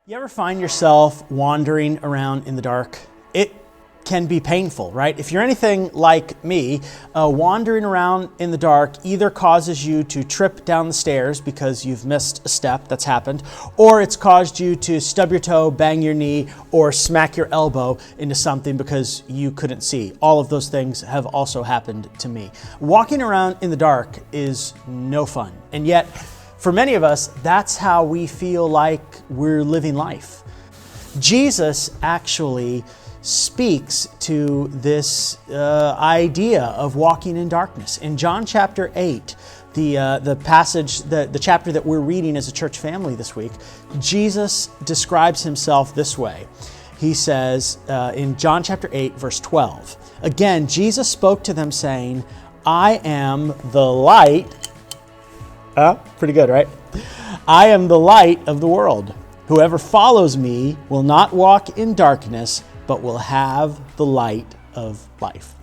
You ever find yourself wandering around in the dark? It can be painful, right? If you're anything like me, wandering around in the dark either causes you to trip down the stairs because you've missed a step, that's happened, or it's caused you to stub your toe, bang your knee, or smack your elbow into something because you couldn't see. All of those things have also happened to me. Walking around in the dark is no fun, and yet for many of us, that's how we feel like we're living life. Jesus actually speaks to this idea of walking in darkness. In John chapter 8, the passage, the chapter that we're reading as a church family this week, Jesus describes himself this way. He says in John chapter 8, verse 12, again, Jesus spoke to them saying, I am the light. Pretty good, right? I am the light of the world. Whoever follows me will not walk in darkness, but will have the light of life.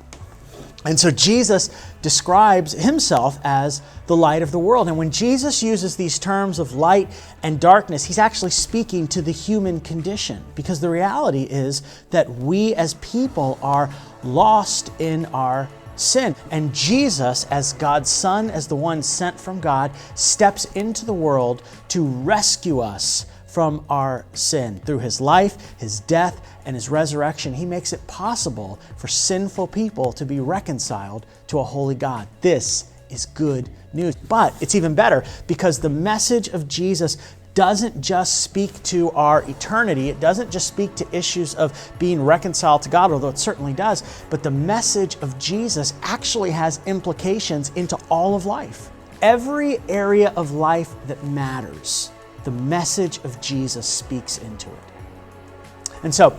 And so Jesus describes himself as the light of the world. And when Jesus uses these terms of light and darkness, he's actually speaking to the human condition, because the reality is that we as people are lost in our sin. And Jesus, as God's Son, as the one sent from God, steps into the world to rescue us from our sin. Through his life, his death, and his resurrection, he makes it possible for sinful people to be reconciled to a holy God. This is good news. But it's even better because the message of Jesus doesn't just speak to our eternity. It doesn't just speak to issues of being reconciled to God, although it certainly does. But the message of Jesus actually has implications into all of life. Every area of life that matters, the message of Jesus speaks into it. And so,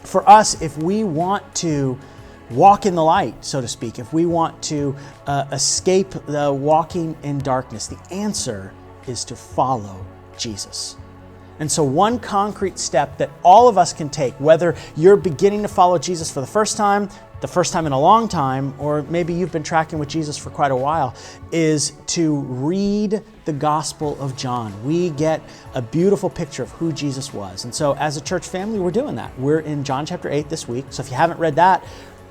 for us, if we want to walk in the light, so to speak, if we want to escape the walking in darkness, the answer is to follow Jesus. And so one concrete step that all of us can take, whether you're beginning to follow Jesus for the first time in a long time, or maybe you've been tracking with Jesus for quite a while, is to read the Gospel of John. We get a beautiful picture of who Jesus was. And so as a church family, we're doing that. We're in John chapter 8 this week. So if you haven't read that,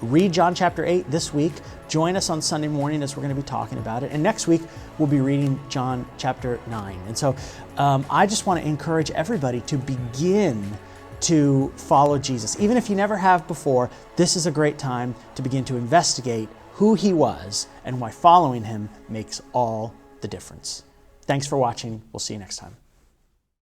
read John chapter 8 this week. Join us on Sunday morning as we're going to be talking about it. And next week, we'll be reading John chapter 9. And so I just want to encourage everybody to begin to follow Jesus. Even if you never have before, this is a great time to begin to investigate who he was and why following him makes all the difference. Thanks for watching. We'll see you next time.